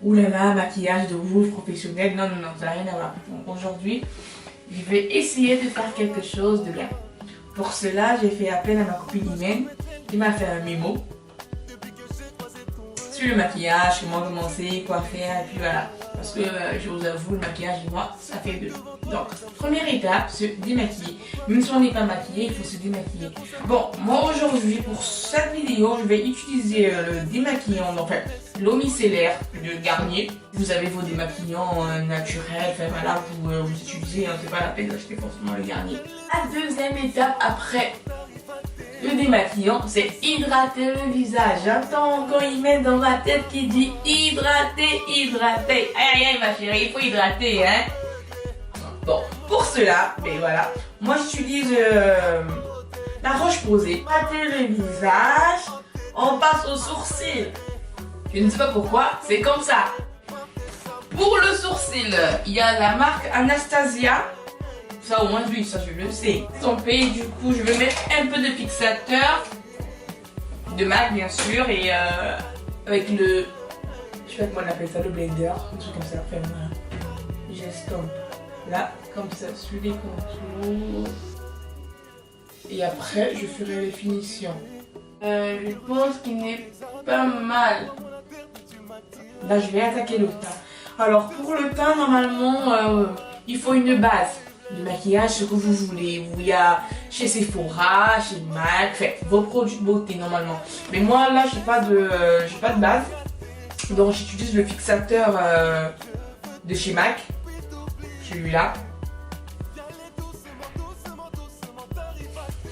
Ouh là là, maquillage de ouf, professionnel. Non, non, non, ça n'a rien à voir. Donc aujourd'hui, je vais essayer de faire quelque chose de bien. Pour cela, j'ai fait appel à ma copine Imen qui m'a fait un mémo sur le maquillage, comment commencer, quoi faire, et puis voilà. Parce que je vous avoue, le maquillage et moi, ça fait deux. Donc, première étape, se démaquiller. Même si on n'est pas maquillé, il faut se démaquiller. Bon, moi aujourd'hui, pour cette vidéo, je vais utiliser le démaquillant, enfin, l'eau micellaire de Garnier. Vous avez vos démaquillants naturels, enfin voilà, vous utilisez, hein, c'est pas la peine d'acheter forcément le Garnier. La deuxième étape après le démaquillant, c'est hydrater le visage. J'entends encore il met dans ma tête qui dit hydrater, hydrater. Aïe aïe aïe ma chérie, il faut hydrater hein. Bon, pour cela, mais voilà, moi j'utilise la Roche-Posay. Hydrater le visage, on passe aux sourcils. Je ne sais pas pourquoi, c'est comme ça. Pour le sourcil, il y a la marque Anastasia. Ça au moins lui, ça je le sais. Estompé, du coup je vais mettre un peu de fixateur de MAC bien sûr et avec le, je sais pas comment on appelle ça, le blender, un truc comme ça. Enfin voilà, j'estompe là comme ça sur les contours et après je ferai les finitions. Je pense qu'il n'est pas mal. Là je vais attaquer le teint. Alors pour le teint normalement il faut une base de maquillage, ce que vous voulez. Il y a chez Sephora, chez MAC, enfin, vos produits de beauté normalement. Mais moi là j'ai pas de base, donc j'utilise le fixateur de chez MAC, celui-là.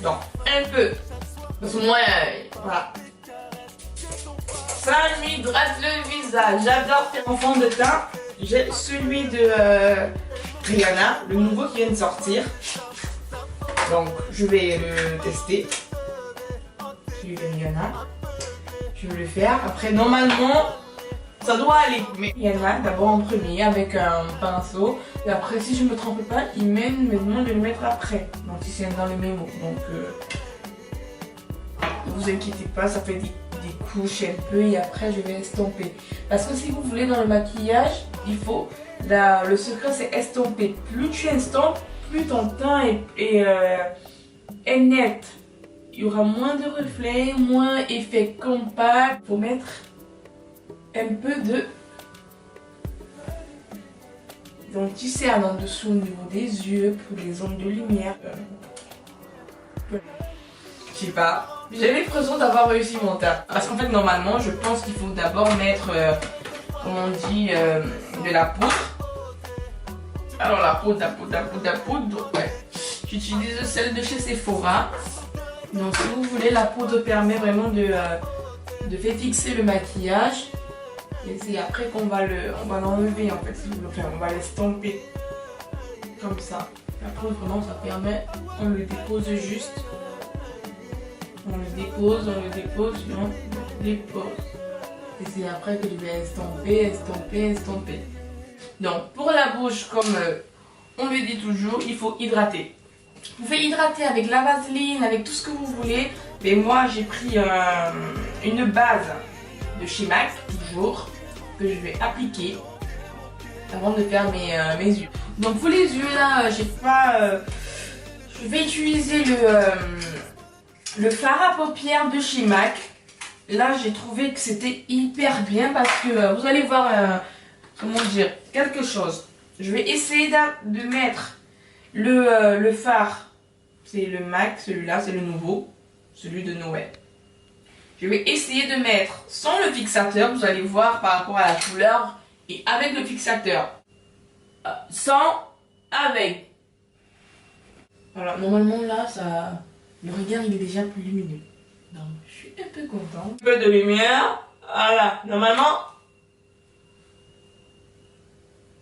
Donc un peu, parce que moi voilà. Ça m'hydrate le visage. J'adore faire en fond de teint. J'ai celui de Rihanna, le nouveau qui vient de sortir. Donc je vais le tester. Celui de Rihanna. Je vais le faire. Après normalement ça doit aller. Mais Rihanna d'abord en premier avec un pinceau. Et après si je ne me trompe pas, il me demande de le mettre après. Donc si c'est dans le mémo. Donc ne vous inquiétez pas, ça fait des couches un peu et après je vais estomper. Parce que si vous voulez dans le maquillage, il faut, le secret c'est estomper. Plus tu estompes, plus ton teint est net. Il y aura moins de reflets, moins effet compact. Il faut mettre un peu de denticerne en dessous au niveau des yeux pour les ondes de lumière. Je sais pas. J'ai l'impression d'avoir réussi mon teint. Parce qu'en fait, normalement, je pense qu'il faut d'abord mettre, comme on dit, de la poudre. Alors, la poudre. Donc, ouais. J'utilise celle de chez Sephora. Donc, si vous voulez, la poudre permet vraiment de faire fixer le maquillage. Et c'est après qu'on va l'enlever, en fait, si vous voulez. Enfin, on va l'estomper. Comme ça. La poudre, vraiment, ça permet, on le dépose juste. On le dépose, et on le dépose. Et c'est après que je vais estomper. Donc pour la bouche, comme on le dit toujours, il faut hydrater. Vous pouvez hydrater avec la vaseline, avec tout ce que vous voulez. Mais moi j'ai pris une base de chez MAC, toujours, que je vais appliquer avant de faire mes yeux. Donc pour les yeux là, j'ai pas... je vais utiliser le fard à paupières de chez MAC. Là j'ai trouvé que c'était hyper bien parce que vous allez voir comment dire quelque chose. Je vais essayer de mettre le fard, c'est le MAC, celui-là c'est le nouveau, celui de Noël. Je vais essayer de mettre sans le fixateur, vous allez voir par rapport à la couleur, et avec le fixateur. Sans, avec. Voilà, normalement là ça... Le regard il est déjà plus lumineux. Donc je suis un peu contente. Un peu de lumière. Voilà. Normalement,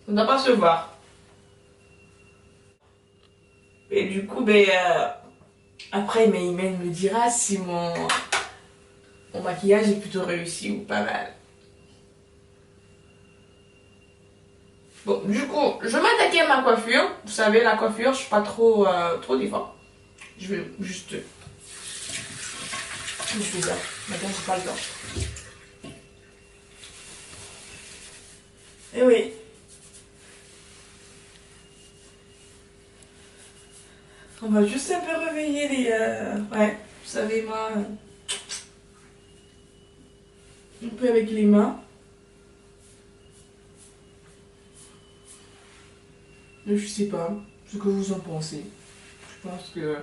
ça ne doit pas se voir. Et du coup, après, Imen me dira si mon maquillage est plutôt réussi ou pas mal. Bon, du coup, je vais m'attaquer à ma coiffure. Vous savez, la coiffure, je suis pas trop différente. Je vais juste... Je fais ça. Maintenant, j'ai pas le temps. Et oui. On va juste un peu réveiller les... ouais, vous savez, moi... un peu avec les mains. Mais je sais pas ce que vous en pensez. Je pense que...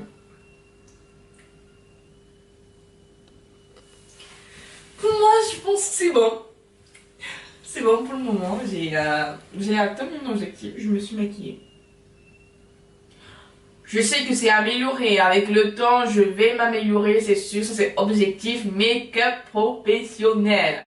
Pour moi, je pense que c'est bon. C'est bon pour le moment. J'ai atteint mon objectif. Je me suis maquillée. Je sais que c'est amélioré. Avec le temps, je vais m'améliorer, c'est sûr. Ça, c'est objectif make-up professionnel.